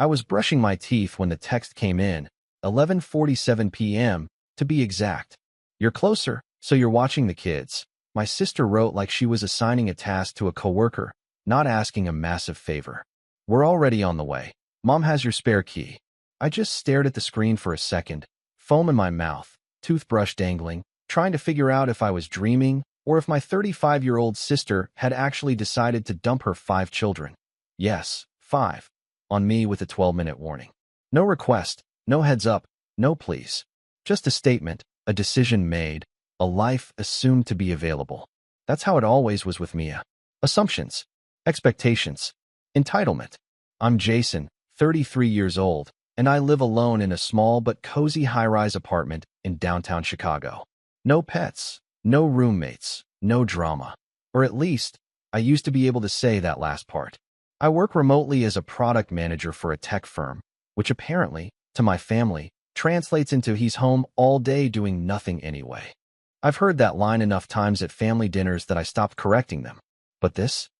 I was brushing my teeth when the text came in, 11:47 p.m., to be exact. "You're closer, so you're watching the kids," my sister wrote like she was assigning a task to a coworker, not asking a massive favor. "We're already on the way. Mom has your spare key." I just stared at the screen for a second, foam in my mouth, toothbrush dangling, trying to figure out if I was dreaming or if my 35-year-old sister had actually decided to dump her 5 children. Yes, 5. On me with a 12-minute warning. No request, no heads up, no please. Just a statement, a decision made, a life assumed to be available. That's how it always was with Mia. Assumptions, expectations, entitlement. I'm Jason, 33 years old, and I live alone in a small but cozy high-rise apartment in downtown Chicago. No pets, no roommates, no drama. Or at least, I used to be able to say that last part. I work remotely as a product manager for a tech firm, which apparently, to my family, translates into he's home all day doing nothing anyway. I've heard that line enough times at family dinners that I stopped correcting them. But this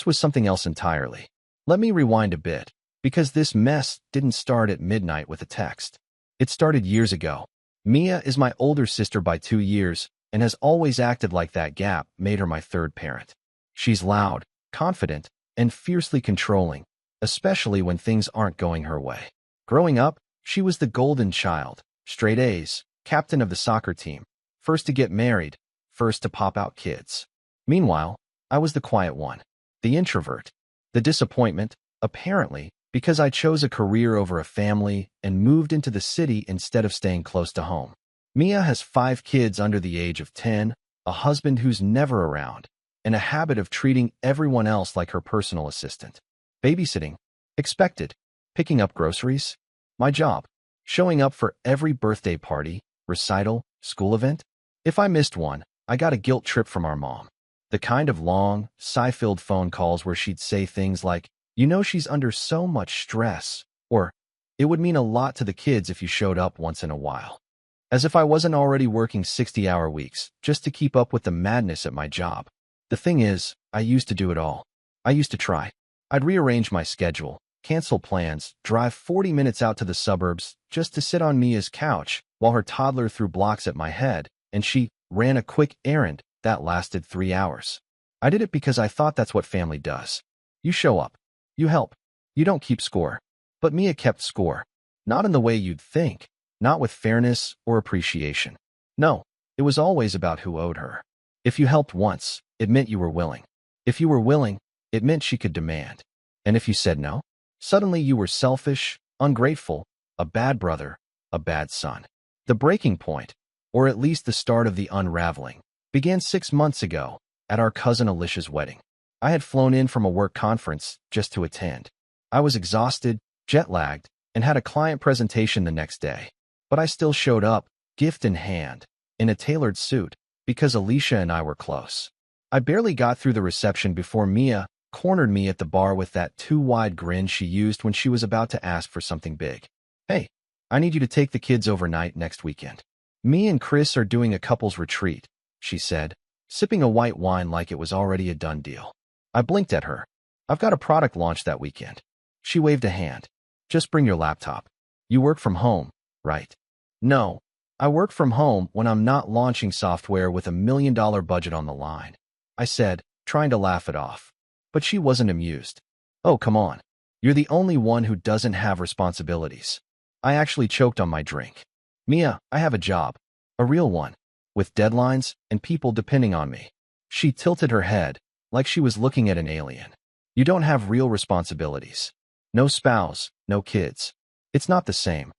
was something else entirely. Let me rewind a bit, because this mess didn't start at midnight with a text. It started years ago. Mia is my older sister by 2 years and has always acted like that gap made her my third parent. She's loud, confident, and fiercely controlling, especially when things aren't going her way. Growing up, she was the golden child, straight A's, captain of the soccer team, first to get married, first to pop out kids. Meanwhile, I was the quiet one, the introvert, the disappointment, apparently, because I chose a career over a family and moved into the city instead of staying close to home. Mia has 5 kids under the age of 10, a husband who's never around, and a habit of treating everyone else like her personal assistant. Babysitting, expected. Picking up groceries, my job. Showing up for every birthday party, recital, school event. If I missed one, I got a guilt trip from our mom. The kind of long, sigh-filled phone calls where she'd say things like, "You know she's under so much stress," or, "It would mean a lot to the kids if you showed up once in a while." As if I wasn't already working 60-hour weeks just to keep up with the madness at my job. The thing is, I used to do it all. I used to try. I'd rearrange my schedule, cancel plans, drive 40 minutes out to the suburbs just to sit on Mia's couch while her toddler threw blocks at my head, and she ran a quick errand that lasted 3 hours. I did it because I thought that's what family does. You show up. You help. You don't keep score. But Mia kept score. Not in the way you'd think. Not with fairness or appreciation. No, it was always about who owed her. If you helped once, it meant you were willing. If you were willing, it meant she could demand. And if you said no, suddenly you were selfish, ungrateful, a bad brother, a bad son. The breaking point, or at least the start of the unraveling, began 6 months ago at our cousin Alicia's wedding. I had flown in from a work conference just to attend. I was exhausted, jet-lagged, and had a client presentation the next day. But I still showed up, gift in hand, in a tailored suit, because Alicia and I were close. I barely got through the reception before Mia cornered me at the bar with that too-wide grin she used when she was about to ask for something big. "Hey, I need you to take the kids overnight next weekend. Me and Chris are doing a couples retreat," she said, sipping a white wine like it was already a done deal. I blinked at her. "I've got a product launch that weekend." She waved a hand. "Just bring your laptop. You work from home, right?" "No, I work from home when I'm not launching software with $1 million budget on the line," I said, trying to laugh it off. But she wasn't amused. "Oh, come on. You're the only one who doesn't have responsibilities." I actually choked on my drink. "Mia, I have a job. A real one. With deadlines and people depending on me." She tilted her head, like she was looking at an alien. "You don't have real responsibilities. No spouse, no kids. It's not the same."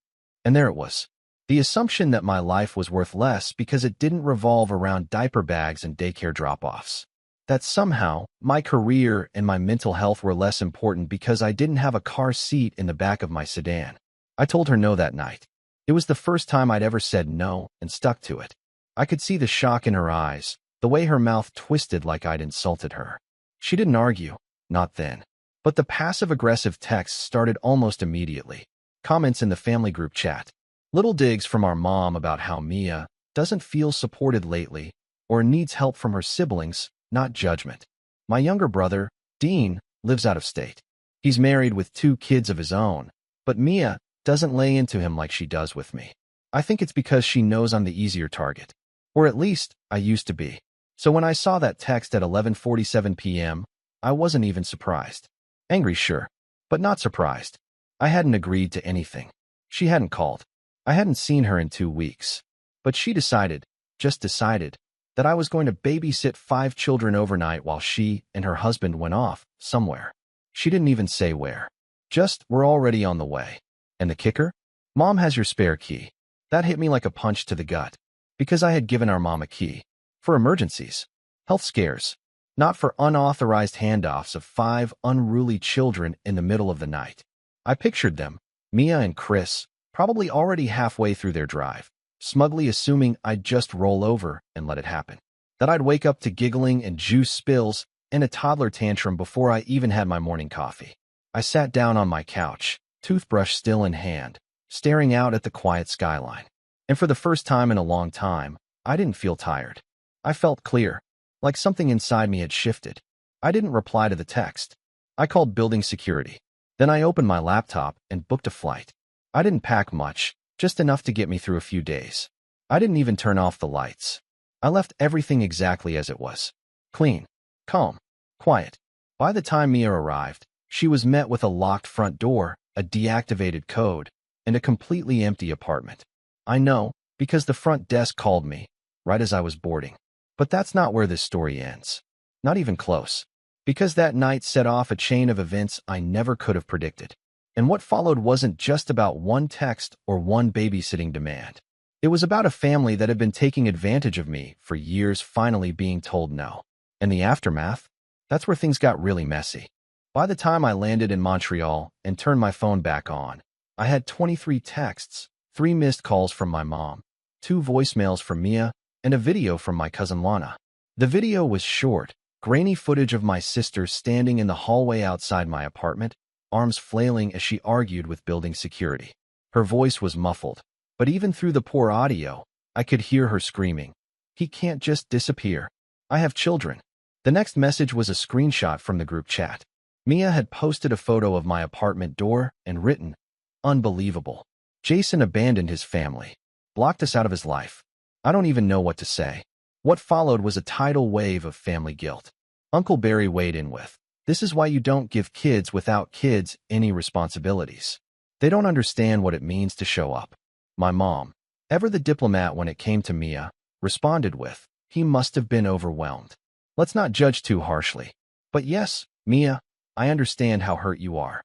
And there it was. The assumption that my life was worth less because it didn't revolve around diaper bags and daycare drop-offs. That somehow, my career and my mental health were less important because I didn't have a car seat in the back of my sedan. I told her no that night. It was the first time I'd ever said no and stuck to it. I could see the shock in her eyes, the way her mouth twisted like I'd insulted her. She didn't argue, not then. But the passive-aggressive texts started almost immediately. Comments in the family group chat. Little digs from our mom about how Mia doesn't feel supported lately or needs help from her siblings, not judgment. My younger brother, Dean, lives out of state. He's married with 2 kids of his own, But Mia doesn't lay into him like she does with me. I think it's because she knows I'm the easier target. Or at least, I used to be. So when I saw that text at 11:47 p.m., I wasn't even surprised. Angry, sure, but not surprised. I hadn't agreed to anything. She hadn't called. I hadn't seen her in 2 weeks. But she just decided, that I was going to babysit 5 children overnight while she and her husband went off somewhere. She didn't even say where. Just, we're already on the way. And the kicker? Mom has your spare key. That hit me like a punch to the gut. Because I had given our mom a key. For emergencies. Health scares. Not for unauthorized handoffs of 5 unruly children in the middle of the night. I pictured them, Mia and Chris, probably already halfway through their drive, smugly assuming I'd just roll over and let it happen. That I'd wake up to giggling and juice spills and a toddler tantrum before I even had my morning coffee. I sat down on my couch, toothbrush still in hand, staring out at the quiet skyline. And for the first time in a long time, I didn't feel tired. I felt clear, like something inside me had shifted. I didn't reply to the text. I called building security. Then I opened my laptop and booked a flight. I didn't pack much, just enough to get me through a few days. I didn't even turn off the lights. I left everything exactly as it was. Clean, calm, quiet. By the time Mia arrived, she was met with a locked front door, a deactivated code, and a completely empty apartment. I know, because the front desk called me, right as I was boarding. But that's not where this story ends. Not even close. Because that night set off a chain of events I never could have predicted. And what followed wasn't just about one text or one babysitting demand. It was about a family that had been taking advantage of me for years finally being told no. And the aftermath? That's where things got really messy. By the time I landed in Montreal and turned my phone back on, I had 23 texts, 3 missed calls from my mom, 2 voicemails from Mia, and a video from my cousin Lana. The video was short, grainy footage of my sister standing in the hallway outside my apartment, arms flailing as she argued with building security. Her voice was muffled, but even through the poor audio, I could hear her screaming, "He can't just disappear. I have children." The next message was a screenshot from the group chat. Mia had posted a photo of my apartment door and written, "Unbelievable. Jason abandoned his family, blocked us out of his life." I don't even know what to say. What followed was a tidal wave of family guilt. Uncle Barry weighed in with, "This is why you don't give kids without kids any responsibilities. They don't understand what it means to show up." My mom, ever the diplomat when it came to Mia, responded with, "He must have been overwhelmed. Let's not judge too harshly. But yes, Mia, I understand how hurt you are."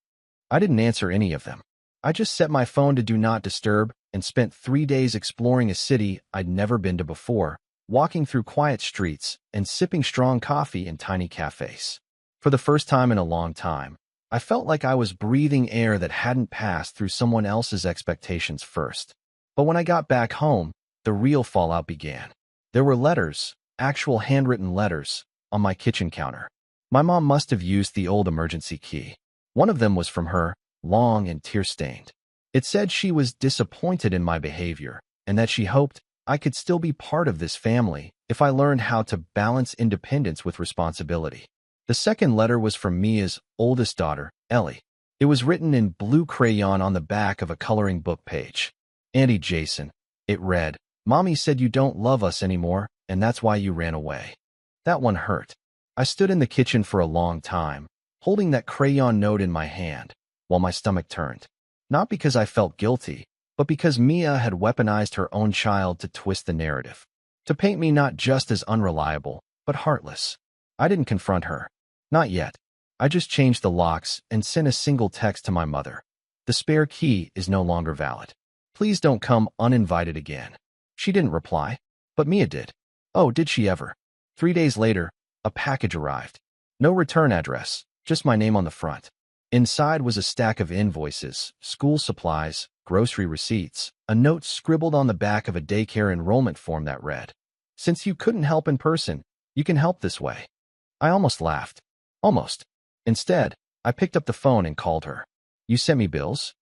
I didn't answer any of them. I just set my phone to Do Not Disturb and spent 3 days exploring a city I'd never been to before, walking through quiet streets and sipping strong coffee in tiny cafes. For the first time in a long time, I felt like I was breathing air that hadn't passed through someone else's expectations first. But when I got back home, the real fallout began. There were letters, actual handwritten letters, on my kitchen counter. My mom must have used the old emergency key. One of them was from her, long and tear-stained. It said she was disappointed in my behavior and that she hoped I could still be part of this family if I learned how to balance independence with responsibility. The second letter was from Mia's oldest daughter, Ellie. It was written in blue crayon on the back of a coloring book page. "Auntie Jason," it read, "Mommy said you don't love us anymore, and that's why you ran away." That one hurt. I stood in the kitchen for a long time, holding that crayon note in my hand, while my stomach turned. Not because I felt guilty, but because Mia had weaponized her own child to twist the narrative. To paint me not just as unreliable, but heartless. I didn't confront her. Not yet. I just changed the locks and sent a single text to my mother. "The spare key is no longer valid. Please don't come uninvited again." She didn't reply, but Mia did. Oh, did she ever? 3 days later, a package arrived. No return address, just my name on the front. Inside was a stack of invoices, school supplies, grocery receipts, a note scribbled on the back of a daycare enrollment form that read, "Since you couldn't help in person, you can help this way." I almost laughed. Almost. Instead, I picked up the phone and called her. "You sent me bills?"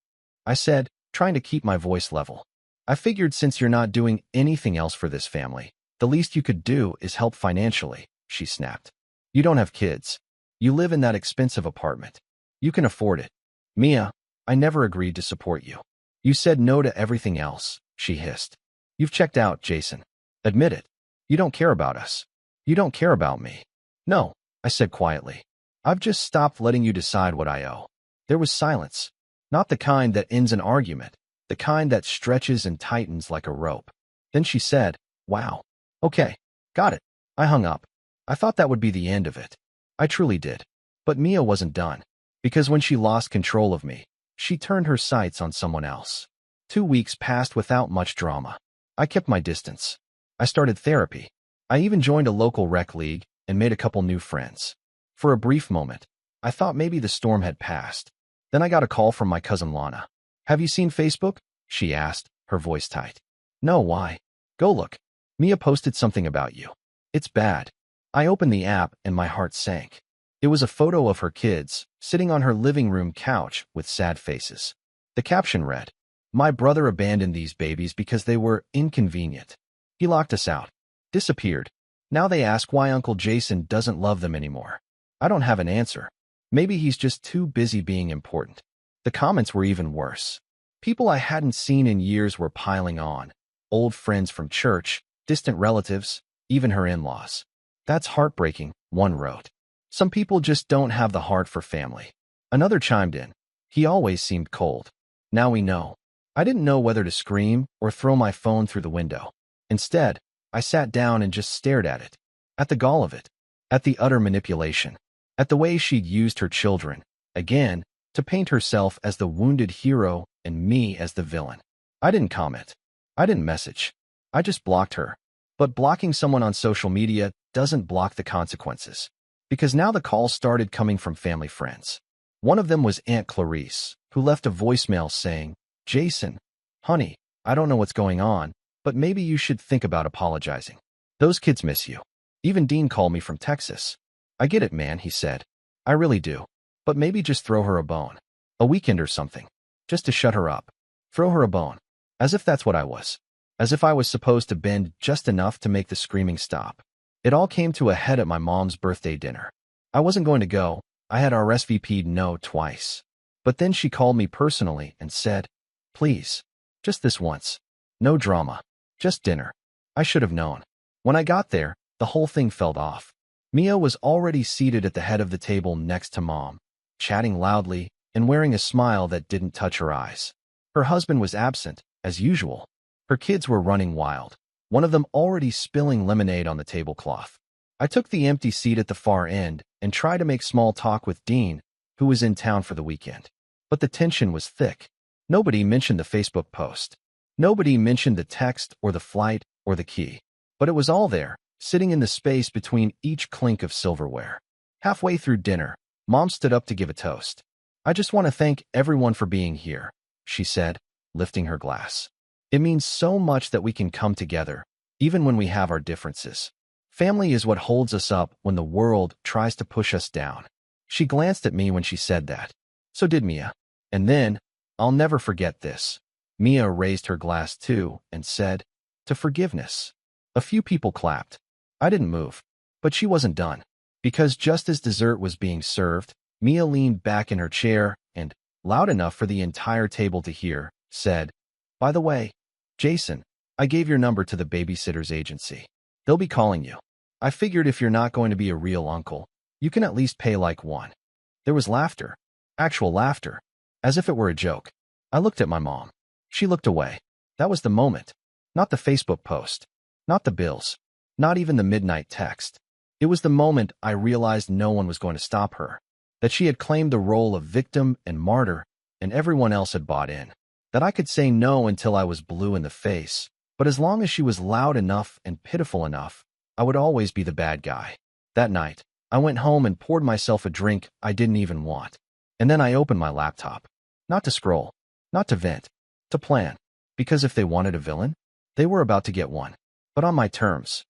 I said, trying to keep my voice level. "I figured since you're not doing anything else for this family, the least you could do is help financially," she snapped. "You don't have kids. You live in that expensive apartment. You can afford it." "Mia, I never agreed to support you. You said no to everything else, she hissed. You've checked out, Jason. Admit it. You don't care about us. You don't care about me. No, I said quietly. I've just stopped letting you decide what I owe. There was silence. Not the kind that ends an argument, the kind that stretches and tightens like a rope. Then she said, wow. Okay, got it. I hung up. I thought that would be the end of it. I truly did. But Mia wasn't done. Because when she lost control of me, she turned her sights on someone else. 2 weeks passed without much drama. I kept my distance. I started therapy. I even joined a local rec league and made a couple new friends. For a brief moment, I thought maybe the storm had passed. Then I got a call from my cousin Lana. Have you seen Facebook? She asked, her voice tight. No, why? Go look. Mia posted something about you. It's bad. I opened the app and my heart sank. It was a photo of her kids, sitting on her living room couch with sad faces. The caption read, my brother abandoned these babies because they were inconvenient. He locked us out. Disappeared. Now they ask why Uncle Jason doesn't love them anymore. I don't have an answer. Maybe he's just too busy being important. The comments were even worse. People I hadn't seen in years were piling on. Old friends from church, distant relatives, even her in-laws. That's heartbreaking, one wrote. Some people just don't have the heart for family. Another chimed in. He always seemed cold. Now we know. I didn't know whether to scream or throw my phone through the window. Instead, I sat down and just stared at it. At the gall of it. At the utter manipulation. At the way she'd used her children, again, to paint herself as the wounded hero and me as the villain. I didn't comment. I didn't message. I just blocked her. But blocking someone on social media doesn't block the consequences. Because now the calls started coming from family friends. One of them was Aunt Clarice, who left a voicemail saying, Jason, honey, I don't know what's going on, but maybe you should think about apologizing. Those kids miss you. Even Dean called me from Texas. I get it, man, he said. I really do. But maybe just throw her a bone. A weekend or something. Just to shut her up. Throw her a bone. As if that's what I was. As if I was supposed to bend just enough to make the screaming stop. It all came to a head at my mom's birthday dinner. I wasn't going to go. I had RSVP'd no twice. But then she called me personally and said, please, just this once. No drama. Just dinner. I should have known. When I got there, the whole thing felt off. Mia was already seated at the head of the table next to Mom, chatting loudly and wearing a smile that didn't touch her eyes. Her husband was absent, as usual. Her kids were running wild, one of them already spilling lemonade on the tablecloth. I took the empty seat at the far end and tried to make small talk with Dean, who was in town for the weekend. But the tension was thick. Nobody mentioned the Facebook post. Nobody mentioned the text or the flight or the key. But it was all there, sitting in the space between each clink of silverware. Halfway through dinner, Mom stood up to give a toast. I just want to thank everyone for being here, she said, lifting her glass. It means so much that we can come together, even when we have our differences. Family is what holds us up when the world tries to push us down. She glanced at me when she said that. So did Mia. And then, I'll never forget this. Mia raised her glass too and said, to forgiveness. A few people clapped. I didn't move. But she wasn't done. Because just as dessert was being served, Mia leaned back in her chair and, loud enough for the entire table to hear, said, by the way, Jason, I gave your number to the babysitter's agency. They'll be calling you. I figured if you're not going to be a real uncle, you can at least pay like one. There was laughter. Actual laughter. As if it were a joke. I looked at my mom. She looked away. That was the moment. Not the Facebook post. Not the bills. Not even the midnight text. It was the moment I realized no one was going to stop her. That she had claimed the role of victim and martyr, and everyone else had bought in. That I could say no until I was blue in the face, but as long as she was loud enough and pitiful enough, I would always be the bad guy. That night, I went home and poured myself a drink I didn't even want. And then I opened my laptop. Not to scroll. Not to vent. To plan. Because if they wanted a villain, they were about to get one. But on my terms.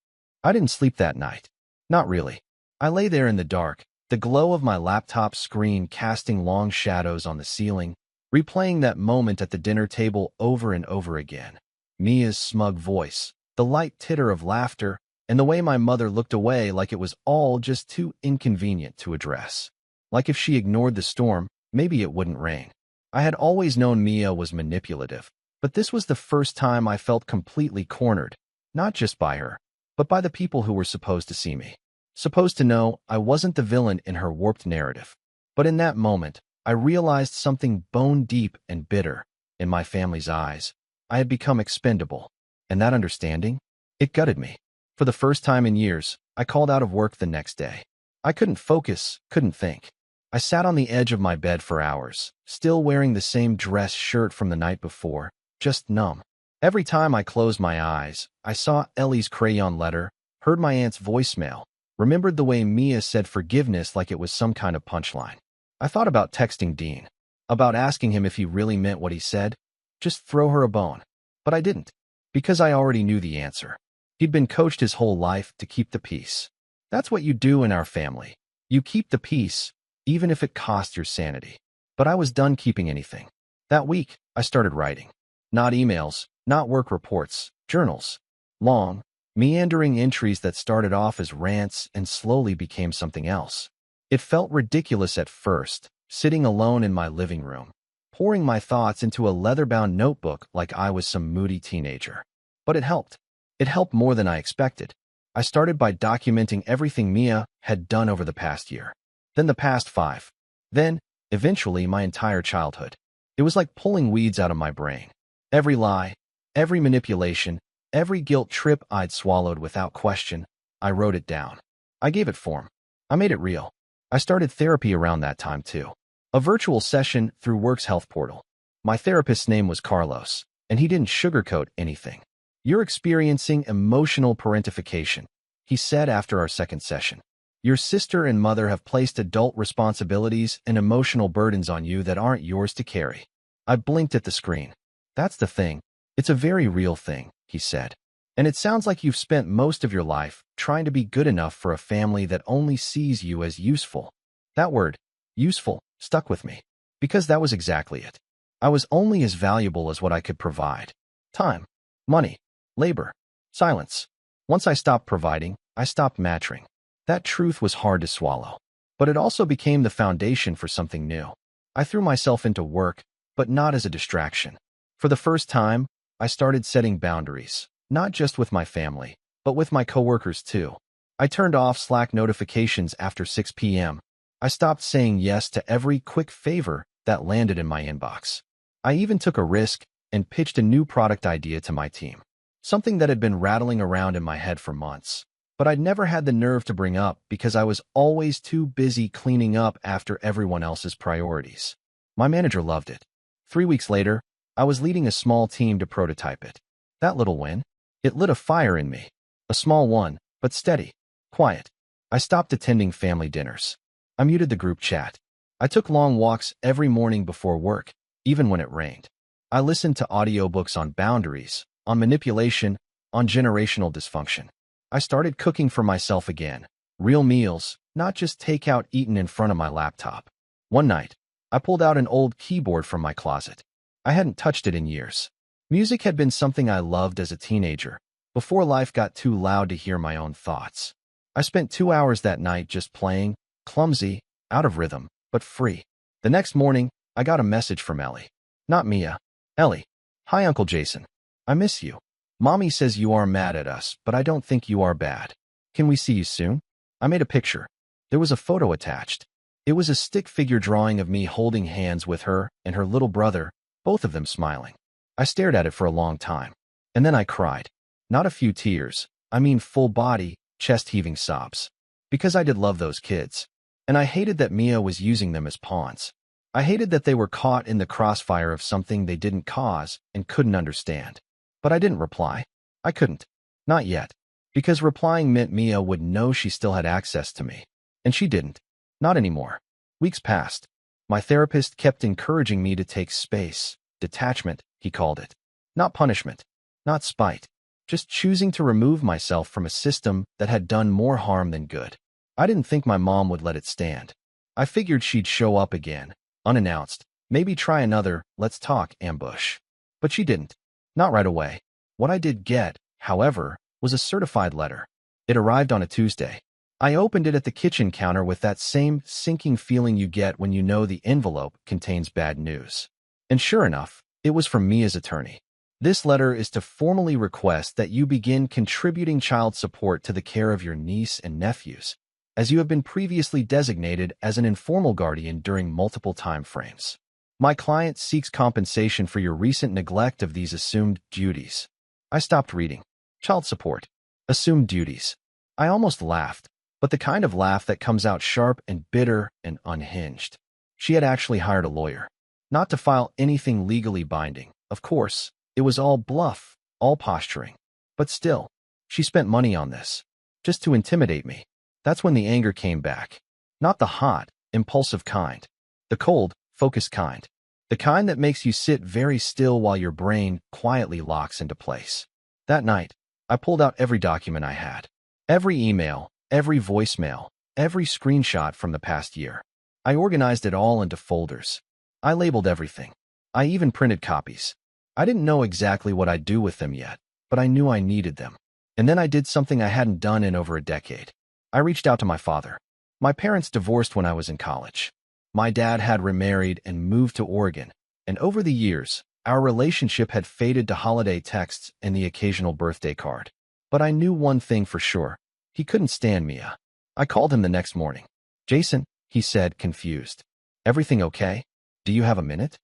I didn't sleep that night. Not really. I lay there in the dark, the glow of my laptop screen casting long shadows on the ceiling, replaying that moment at the dinner table over and over again. Mia's smug voice, the light titter of laughter, and the way my mother looked away like it was all just too inconvenient to address. Like if she ignored the storm, maybe it wouldn't rain. I had always known Mia was manipulative, but this was the first time I felt completely cornered, not just by her, but by the people who were supposed to see me. Supposed to know I wasn't the villain in her warped narrative. But in that moment, I realized something bone deep and bitter. In my family's eyes, I had become expendable. And that understanding? It gutted me. For the first time in years, I called out of work the next day. I couldn't focus, couldn't think. I sat on the edge of my bed for hours, still wearing the same dress shirt from the night before, just numb. Every time I closed my eyes, I saw Ellie's crayon letter, heard my aunt's voicemail, remembered the way Mia said forgiveness like it was some kind of punchline. I thought about texting Dean, about asking him if he really meant what he said, just throw her a bone. But I didn't, because I already knew the answer. He'd been coached his whole life to keep the peace. That's what you do in our family. You keep the peace, even if it costs your sanity. But I was done keeping anything. That week, I started writing. Not emails, not work reports, journals. Long, meandering entries that started off as rants and slowly became something else. It felt ridiculous at first, sitting alone in my living room, pouring my thoughts into a leather-bound notebook like I was some moody teenager. But it helped. It helped more than I expected. I started by documenting everything Mia had done over the past year. Then the past 5. Then, eventually, my entire childhood. It was like pulling weeds out of my brain. Every lie, every manipulation, every guilt trip I'd swallowed without question, I wrote it down. I gave it form. I made it real. I started therapy around that time too. A virtual session through Work's health portal. My therapist's name was Carlos, and he didn't sugarcoat anything. You're experiencing emotional parentification, he said after our second session. Your sister and mother have placed adult responsibilities and emotional burdens on you that aren't yours to carry. I blinked at the screen. That's the thing. It's a very real thing, he said. And it sounds like you've spent most of your life trying to be good enough for a family that only sees you as useful. That word, useful, stuck with me. Because that was exactly it. I was only as valuable as what I could provide. Time, money, labor, silence. Once I stopped providing, I stopped matching. That truth was hard to swallow. But it also became the foundation for something new. I threw myself into work, but not as a distraction. For the first time, I started setting boundaries, not just with my family, but with my coworkers too. I turned off Slack notifications after 6 p.m. I stopped saying yes to every quick favor that landed in my inbox. I even took a risk and pitched a new product idea to my team. Something that had been rattling around in my head for months, but I'd never had the nerve to bring up because I was always too busy cleaning up after everyone else's priorities. My manager loved it. 3 weeks later, I was leading a small team to prototype it. That little win, it lit a fire in me. A small one, but steady, quiet. I stopped attending family dinners. I muted the group chat. I took long walks every morning before work, even when it rained. I listened to audiobooks on boundaries, on manipulation, on generational dysfunction. I started cooking for myself again. Real meals, not just takeout eaten in front of my laptop. One night, I pulled out an old keyboard from my closet. I hadn't touched it in years. Music had been something I loved as a teenager, before life got too loud to hear my own thoughts. I spent 2 hours that night just playing, clumsy, out of rhythm, but free. The next morning, I got a message from Ellie. Not Mia. Ellie. Hi, Uncle Jason. I miss you. Mommy says you are mad at us, but I don't think you are bad. Can we see you soon? I made a picture. There was a photo attached. It was a stick figure drawing of me holding hands with her and her little brother, both of them smiling. I stared at it for a long time. And then I cried. Not a few tears. I mean full body, chest-heaving sobs. Because I did love those kids. And I hated that Mia was using them as pawns. I hated that they were caught in the crossfire of something they didn't cause and couldn't understand. But I didn't reply. I couldn't. Not yet. Because replying meant Mia would know she still had access to me. And she didn't. Not anymore. Weeks passed. My therapist kept encouraging me to take space. Detachment, he called it. Not punishment. Not spite. Just choosing to remove myself from a system that had done more harm than good. I didn't think my mom would let it stand. I figured she'd show up again, unannounced, maybe try another let's talk ambush. But she didn't. Not right away. What I did get, however, was a certified letter. It arrived on a Tuesday. I opened it at the kitchen counter with that same sinking feeling you get when you know the envelope contains bad news. And sure enough, it was from Mia's attorney. This letter is to formally request that you begin contributing child support to the care of your niece and nephews, as you have been previously designated as an informal guardian during multiple time frames. My client seeks compensation for your recent neglect of these assumed duties. I stopped reading. Child support. Assumed duties. I almost laughed, but the kind of laugh that comes out sharp and bitter and unhinged. She had actually hired a lawyer. Not to file anything legally binding, of course. It was all bluff, all posturing. But still, she spent money on this. Just to intimidate me. That's when the anger came back. Not the hot, impulsive kind. The cold, focused kind. The kind that makes you sit very still while your brain quietly locks into place. That night, I pulled out every document I had. Every email, every voicemail, every screenshot from the past year. I organized it all into folders. I labeled everything. I even printed copies. I didn't know exactly what I'd do with them yet, but I knew I needed them. And then I did something I hadn't done in over a decade. I reached out to my father. My parents divorced when I was in college. My dad had remarried and moved to Oregon, and over the years, our relationship had faded to holiday texts and the occasional birthday card. But I knew one thing for sure. He couldn't stand Mia. I called him the next morning. "Jason," he said, confused. "Everything okay? Do you have a minute?"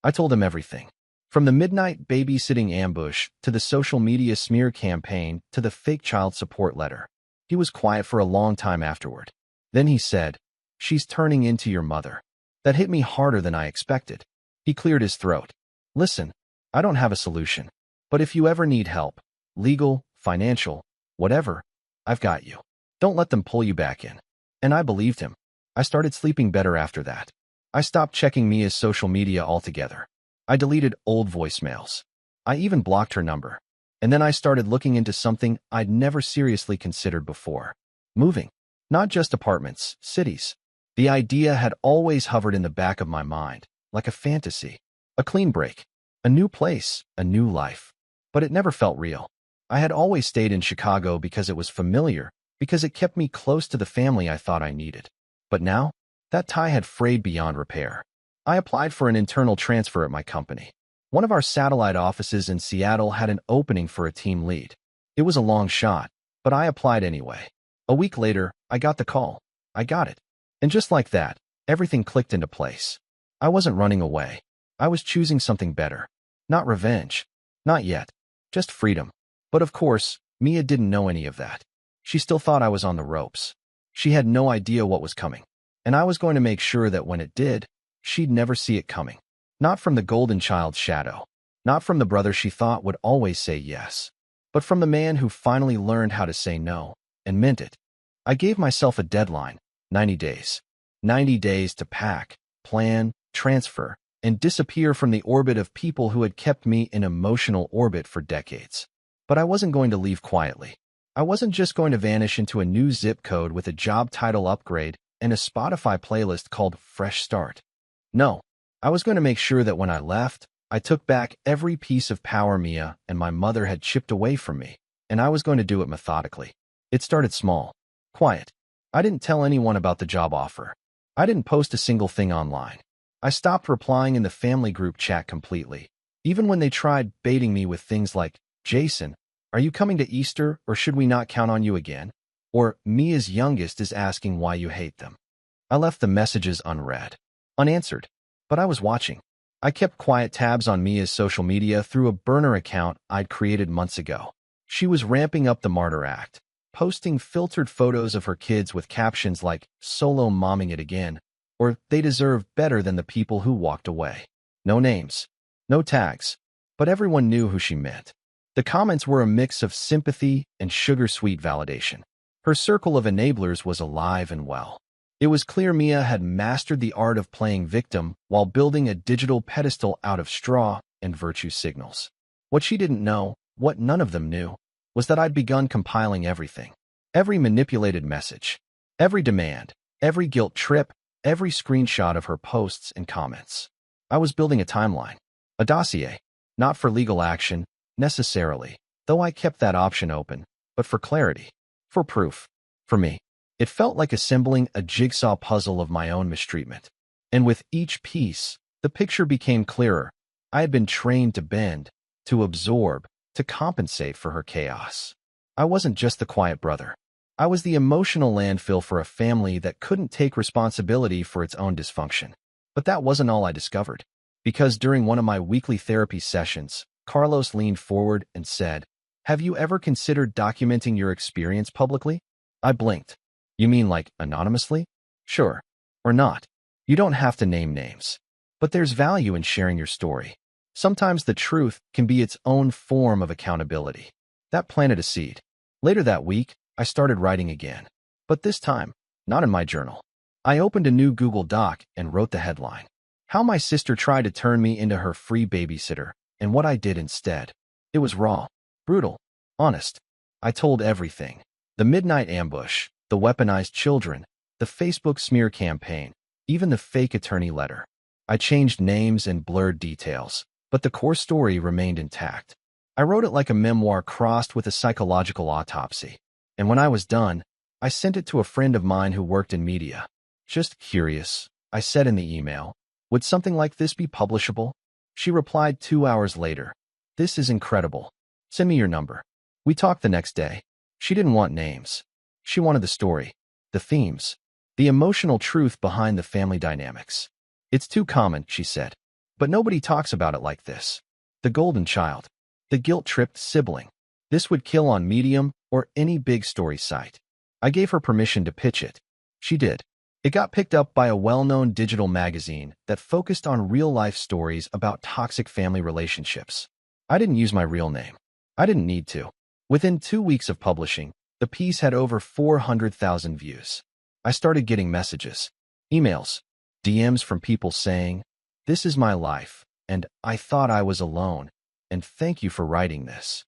I told him everything. From the midnight babysitting ambush, to the social media smear campaign, to the fake child support letter. He was quiet for a long time afterward. Then he said, "She's turning into your mother." That hit me harder than I expected. He cleared his throat. "Listen, I don't have a solution. But if you ever need help, legal, financial, whatever, I've got you. Don't let them pull you back in." And I believed him. I started sleeping better after that. I stopped checking Mia's social media altogether. I deleted old voicemails. I even blocked her number. And then I started looking into something I'd never seriously considered before. Moving. Not just apartments, cities. The idea had always hovered in the back of my mind, like a fantasy. A clean break. A new place, a new life. But it never felt real. I had always stayed in Chicago because it was familiar, because it kept me close to the family I thought I needed. But now, that tie had frayed beyond repair. I applied for an internal transfer at my company. One of our satellite offices in Seattle had an opening for a team lead. It was a long shot, but I applied anyway. A week later, I got the call. I got it. And just like that, everything clicked into place. I wasn't running away. I was choosing something better. Not revenge. Not yet. Just freedom. But of course, Mia didn't know any of that. She still thought I was on the ropes. She had no idea what was coming. And I was going to make sure that when it did, she'd never see it coming. Not from the golden child's shadow. Not from the brother she thought would always say yes. But from the man who finally learned how to say no, and meant it. I gave myself a deadline, 90 days. 90 days to pack, plan, transfer, and disappear from the orbit of people who had kept me in emotional orbit for decades. But I wasn't going to leave quietly. I wasn't just going to vanish into a new zip code with a job title upgrade and a Spotify playlist called Fresh Start. No, I was going to make sure that when I left, I took back every piece of power Mia and my mother had chipped away from me, and I was going to do it methodically. It started small, quiet. I didn't tell anyone about the job offer. I didn't post a single thing online. I stopped replying in the family group chat completely, even when they tried baiting me with things like, "Jason, are you coming to Easter or should we not count on you again?" Or, "Mia's youngest is asking why you hate them." I left the messages unread. Unanswered. But I was watching. I kept quiet tabs on Mia's social media through a burner account I'd created months ago. She was ramping up the martyr act, posting filtered photos of her kids with captions like, "Solo momming it again," or "They deserve better than the people who walked away." No names. No tags. But everyone knew who she meant. The comments were a mix of sympathy and sugar-sweet validation. Her circle of enablers was alive and well. It was clear Mia had mastered the art of playing victim while building a digital pedestal out of straw and virtue signals. What she didn't know, what none of them knew, was that I'd begun compiling everything. Every manipulated message, every demand, every guilt trip, every screenshot of her posts and comments. I was building a timeline, a dossier, not for legal action, necessarily, though I kept that option open, but for clarity, for proof, for me. It felt like assembling a jigsaw puzzle of my own mistreatment. And with each piece, The picture became clearer. I had been trained to bend, to absorb, to compensate for her chaos. I wasn't just the quiet brother. I was the emotional landfill for a family that couldn't take responsibility for its own dysfunction. But that wasn't all I discovered. Because during one of my weekly therapy sessions, Carlos leaned forward and said, "Have you ever considered documenting your experience publicly?" I blinked. "You mean like anonymously?" "Sure. Or not. You don't have to name names. But there's value in sharing your story. Sometimes the truth can be its own form of accountability." That planted a seed. Later that week, I started writing again. But this time, not in my journal. I opened a new Google Doc and wrote the headline: "How My Sister Tried to Turn Me into Her Free Babysitter, and What I Did Instead." It was raw, brutal, honest. I told everything. The midnight ambush, the weaponized children, the Facebook smear campaign, even the fake attorney letter. I changed names and blurred details, but the core story remained intact. I wrote it like a memoir crossed with a psychological autopsy. And when I was done, I sent it to a friend of mine who worked in media. "Just curious," I said in the email, "would something like this be publishable?" She replied 2 hours later, "This is incredible. Send me your number." We talked the next day. She didn't want names. She wanted the story, the themes, the emotional truth behind the family dynamics. "It's too common," she said. "But nobody talks about it like this. The golden child. The guilt-tripped sibling. This would kill on Medium or any big story site." I gave her permission to pitch it. She did. It got picked up by a well-known digital magazine that focused on real-life stories about toxic family relationships. I didn't use my real name. I didn't need to. Within 2 weeks of publishing, the piece had over 400,000 views. I started getting messages, emails, DMs from people saying, "This is my life," and "I thought I was alone," and "Thank you for writing this."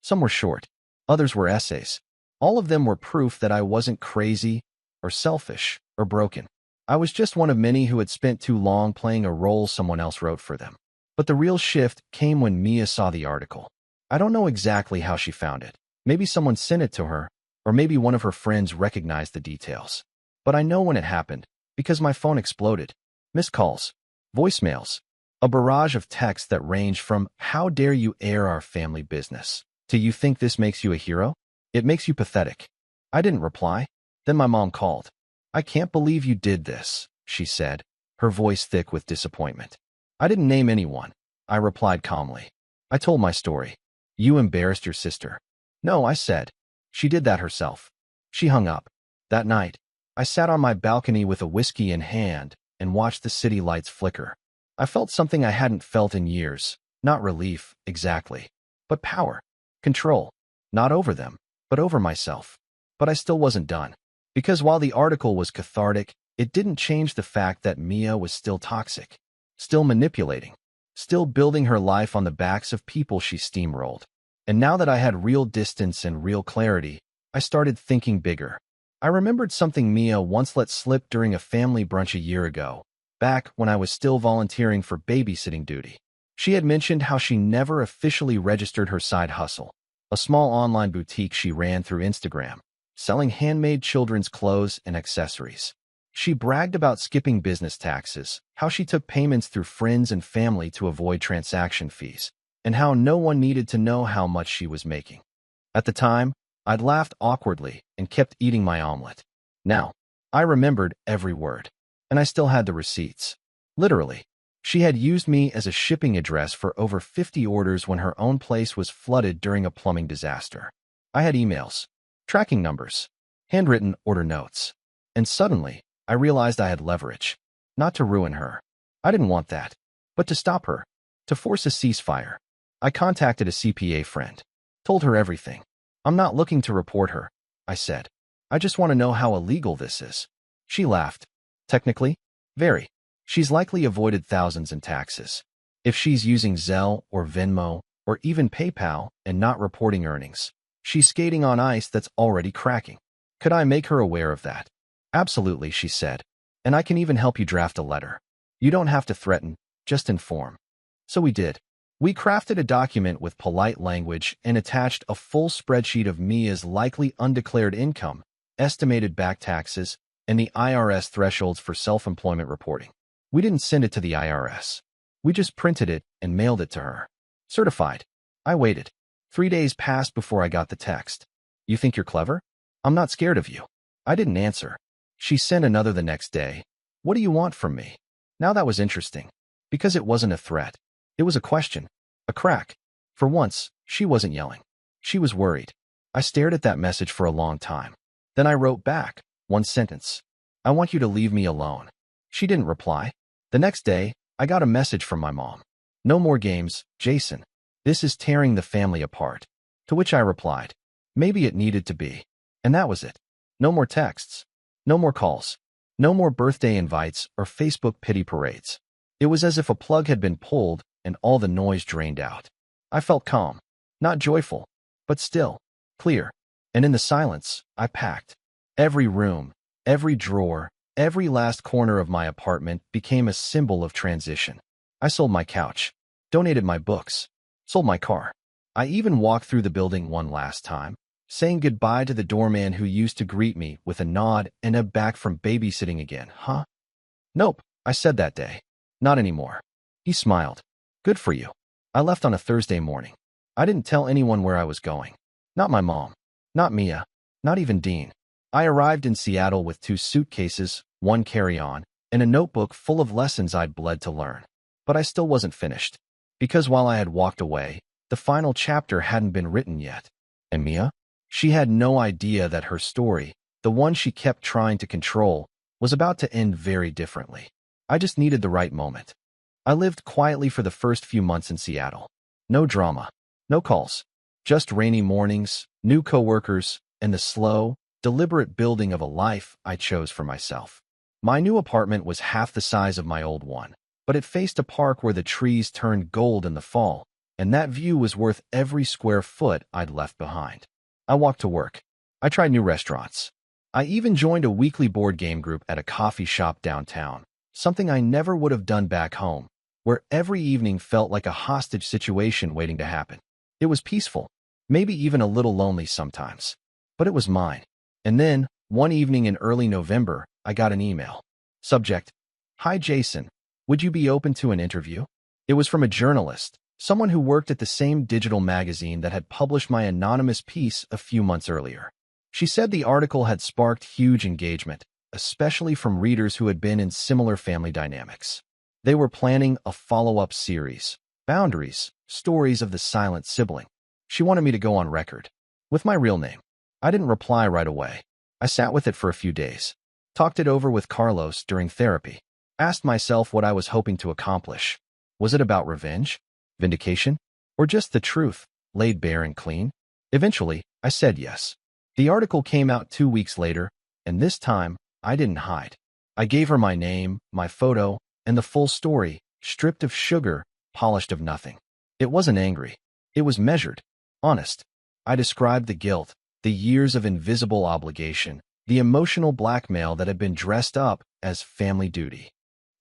Some were short. Others were essays. All of them were proof that I wasn't crazy or selfish or broken. I was just one of many who had spent too long playing a role someone else wrote for them. But the real shift came when Mia saw the article. I don't know exactly how she found it. Maybe someone sent it to her, or maybe one of her friends recognized the details. But I know when it happened, because my phone exploded. Missed calls, voicemails, a barrage of texts that ranged from "How dare you air our family business?" to "You think this makes you a hero? It makes you pathetic." I didn't reply. Then my mom called. "I can't believe you did this," she said, her voice thick with disappointment. I didn't name anyone. I replied calmly. I told my story. "You embarrassed your sister." "No," I said. "She did that herself." She hung up. That night, I sat on my balcony with a whiskey in hand and watched the city lights flicker. I felt something I hadn't felt in years. Not relief, exactly, but power. Control. Not over them, but over myself. But I still wasn't done. Because while the article was cathartic, it didn't change the fact that Mia was still toxic, still manipulating, still building her life on the backs of people she steamrolled. And now that I had real distance and real clarity, I started thinking bigger. I remembered something Mia once let slip during a family brunch a year ago, back when I was still volunteering for babysitting duty. She had mentioned how she never officially registered her side hustle, a small online boutique she ran through Instagram, selling handmade children's clothes and accessories. She bragged about skipping business taxes, how she took payments through friends and family to avoid transaction fees, and how no one needed to know how much she was making. At the time, I'd laughed awkwardly and kept eating my omelet. Now, I remembered every word, and I still had the receipts. Literally, she had used me as a shipping address for over 50 orders when her own place was flooded during a plumbing disaster. I had emails, tracking numbers, handwritten order notes, and suddenly, I realized I had leverage. Not to ruin her. I didn't want that, but to stop her, to force a ceasefire. I contacted a CPA friend, told her everything. "I'm not looking to report her," I said. "I just want to know how illegal this is." She laughed. "Technically, very. She's likely avoided thousands in taxes. If she's using Zelle or Venmo or even PayPal and not reporting earnings, she's skating on ice that's already cracking. Could I make her aware of that?" "Absolutely," she said. "And I can even help you draft a letter. You don't have to threaten, just inform." So we did. We crafted a document with polite language and attached a full spreadsheet of Mia's likely undeclared income, estimated back taxes, and the IRS thresholds for self-employment reporting. We didn't send it to the IRS. We just printed it and mailed it to her. Certified. I waited. 3 days passed before I got the text. You think you're clever? I'm not scared of you. I didn't answer. She sent another the next day. What do you want from me? Now that was interesting. Because it wasn't a threat. It was a question. A crack. For once, she wasn't yelling. She was worried. I stared at that message for a long time. Then I wrote back, one sentence. I want you to leave me alone. She didn't reply. The next day, I got a message from my mom. No more games, Jason. This is tearing the family apart. To which I replied, maybe it needed to be. And that was it. No more texts. No more calls. No more birthday invites or Facebook pity parades. It was as if a plug had been pulled and all the noise drained out. I felt calm. Not joyful, but still, clear. And in the silence, I packed. Every room, every drawer, every last corner of my apartment became a symbol of transition. I sold my couch, donated my books, sold my car. I even walked through the building one last time, saying goodbye to the doorman who used to greet me with a nod and a back from babysitting again. Huh? Nope, I said that day. Not anymore. He smiled. Good for you. I left on a Thursday morning. I didn't tell anyone where I was going. Not my mom. Not Mia. Not even Dean. I arrived in Seattle with 2 suitcases, 1 carry-on, and a notebook full of lessons I'd bled to learn. But I still wasn't finished. Because while I had walked away, the final chapter hadn't been written yet. And Mia? She had no idea that her story, the one she kept trying to control, was about to end very differently. I just needed the right moment. I lived quietly for the first few months in Seattle. No drama. No calls. Just rainy mornings, new coworkers, and the slow, deliberate building of a life I chose for myself. My new apartment was half the size of my old one, but it faced a park where the trees turned gold in the fall, and that view was worth every square foot I'd left behind. I walked to work. I tried new restaurants. I even joined a weekly board game group at a coffee shop downtown, something I never would have done back home, where every evening felt like a hostage situation waiting to happen. It was peaceful, maybe even a little lonely sometimes, but it was mine. And then, one evening in early November, I got an email. Subject: Hi Jason, would you be open to an interview? It was from a journalist, someone who worked at the same digital magazine that had published my anonymous piece a few months earlier. She said the article had sparked huge engagement, especially from readers who had been in similar family dynamics. They were planning a follow-up series, Boundaries, Stories of the Silent Sibling. She wanted me to go on record with my real name. I didn't reply right away. I sat with it for a few days, talked it over with Carlos during therapy, asked myself what I was hoping to accomplish. Was it about revenge, vindication, or just the truth, laid bare and clean? Eventually, I said yes. The article came out 2 weeks later, and this time, I didn't hide. I gave her my name, my photo, and the full story, stripped of sugar, polished of nothing. It wasn't angry. It was measured, honest. I described the guilt, the years of invisible obligation, the emotional blackmail that had been dressed up as family duty.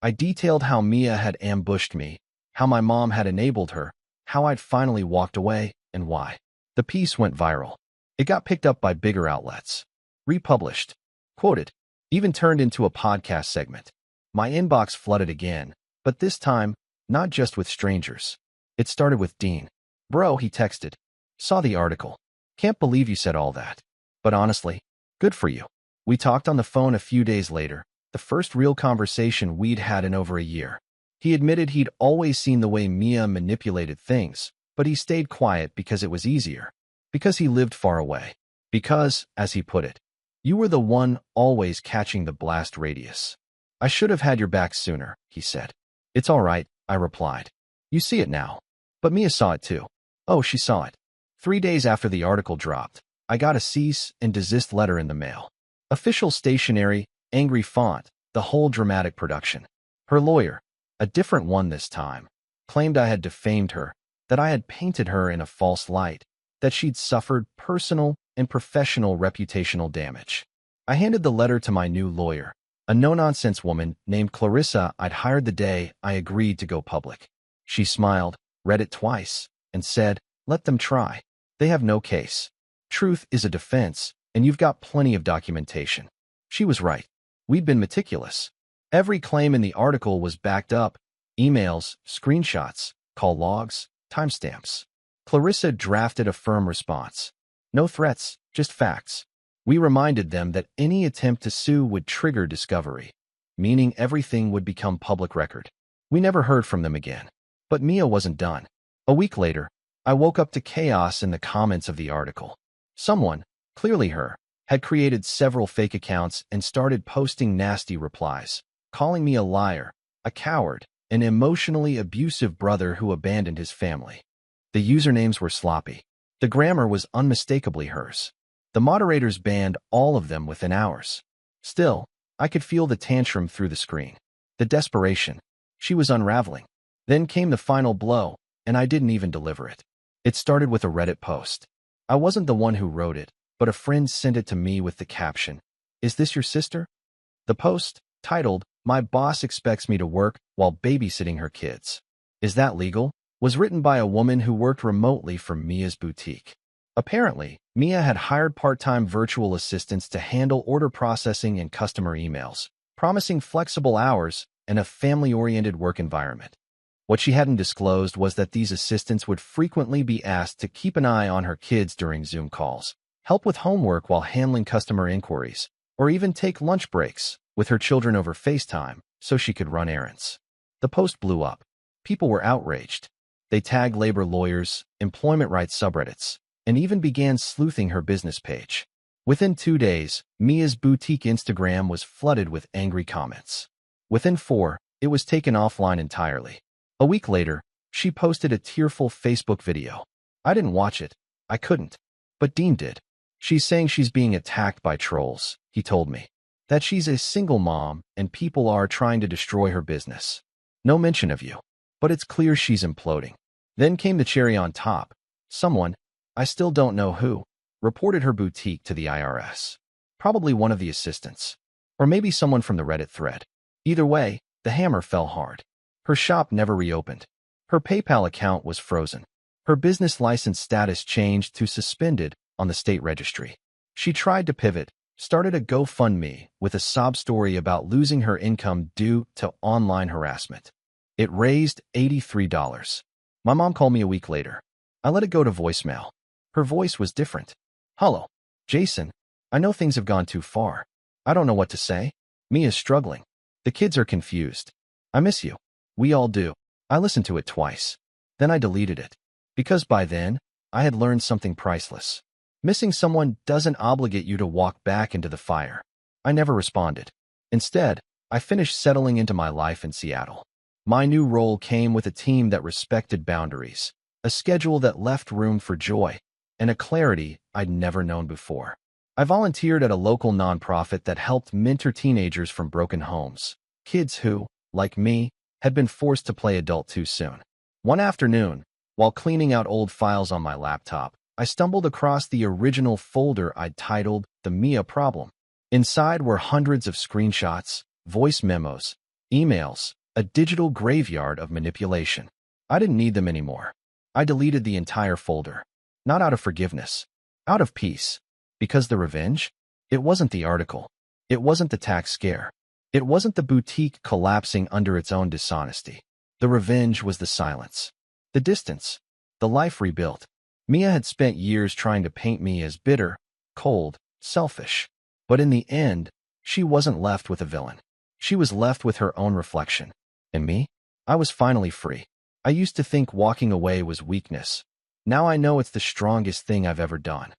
I detailed how Mia had ambushed me, how my mom had enabled her, how I'd finally walked away, and why. The piece went viral. It got picked up by bigger outlets, republished, quoted, even turned into a podcast segment. My inbox flooded again, but this time, not just with strangers. It started with Dean. Bro, he texted. Saw the article. Can't believe you said all that. But honestly, good for you. We talked on the phone a few days later, the first real conversation we'd had in over a year. He admitted he'd always seen the way Mia manipulated things, but he stayed quiet because it was easier. Because he lived far away. Because, as he put it, you were the one always catching the blast radius. I should have had your back sooner, he said. It's all right, I replied. You see it now. But Mia saw it too. Oh, she saw it. 3 days after the article dropped, I got a cease and desist letter in the mail. Official stationery, angry font, the whole dramatic production. Her lawyer, a different one this time, claimed I had defamed her, that I had painted her in a false light, that she'd suffered personal and professional reputational damage. I handed the letter to my new lawyer, a no-nonsense woman named Clarissa I'd hired the day I agreed to go public. She smiled, read it twice, and said, let them try. They have no case. Truth is a defense, and you've got plenty of documentation. She was right. We'd been meticulous. Every claim in the article was backed up: emails, screenshots, call logs, timestamps. Clarissa drafted a firm response. No threats, just facts. We reminded them that any attempt to sue would trigger discovery, meaning everything would become public record. We never heard from them again. But Mia wasn't done. A week later, I woke up to chaos in the comments of the article. Someone, clearly her, had created several fake accounts and started posting nasty replies, calling me a liar, a coward, an emotionally abusive brother who abandoned his family. The usernames were sloppy. The grammar was unmistakably hers. The moderators banned all of them within hours. Still, I could feel the tantrum through the screen. The desperation. She was unraveling. Then came the final blow, and I didn't even deliver it. It started with a Reddit post. I wasn't the one who wrote it, but a friend sent it to me with the caption, "Is this your sister?" The post, titled, "My boss expects me to work while babysitting her kids. Is that legal?" was written by a woman who worked remotely from Mia's boutique. Apparently, Mia had hired part-time virtual assistants to handle order processing and customer emails, promising flexible hours and a family-oriented work environment. What she hadn't disclosed was that these assistants would frequently be asked to keep an eye on her kids during Zoom calls, help with homework while handling customer inquiries, or even take lunch breaks with her children over FaceTime so she could run errands. The post blew up. People were outraged. They tagged labor lawyers, employment rights subreddits, and even began sleuthing her business page. Within 2 days, Mia's boutique Instagram was flooded with angry comments. Within 4, it was taken offline entirely. A week later, she posted a tearful Facebook video. I didn't watch it. I couldn't. But Dean did. She's saying she's being attacked by trolls, he told me. That she's a single mom and people are trying to destroy her business. No mention of you. But it's clear she's imploding. Then came the cherry on top. Someone, I still don't know who, reported her boutique to the IRS. Probably one of the assistants. Or maybe someone from the Reddit thread. Either way, the hammer fell hard. Her shop never reopened. Her PayPal account was frozen. Her business license status changed to suspended on the state registry. She tried to pivot, started a GoFundMe with a sob story about losing her income due to online harassment. It raised $83. My mom called me a week later. I let it go to voicemail. Her voice was different. "Hello, Jason. I know things have gone too far. I don't know what to say. Mia's struggling. The kids are confused. I miss you. We all do." I listened to it twice. Then I deleted it. Because by then, I had learned something priceless. Missing someone doesn't obligate you to walk back into the fire. I never responded. Instead, I finished settling into my life in Seattle. My new role came with a team that respected boundaries, a schedule that left room for joy, and a clarity I'd never known before. I volunteered at a local nonprofit that helped mentor teenagers from broken homes, kids who, like me, had been forced to play adult too soon. One afternoon, while cleaning out old files on my laptop, I stumbled across the original folder I'd titled The Mia Problem. Inside were hundreds of screenshots, voice memos, emails, a digital graveyard of manipulation. I didn't need them anymore. I deleted the entire folder. Not out of forgiveness. Out of peace. Because the revenge? It wasn't the article. It wasn't the tax scare. It wasn't the boutique collapsing under its own dishonesty. The revenge was the silence. The distance. The life rebuilt. Mia had spent years trying to paint me as bitter, cold, selfish. But in the end, she wasn't left with a villain. She was left with her own reflection. And me? I was finally free. I used to think walking away was weakness. Now I know it's the strongest thing I've ever done.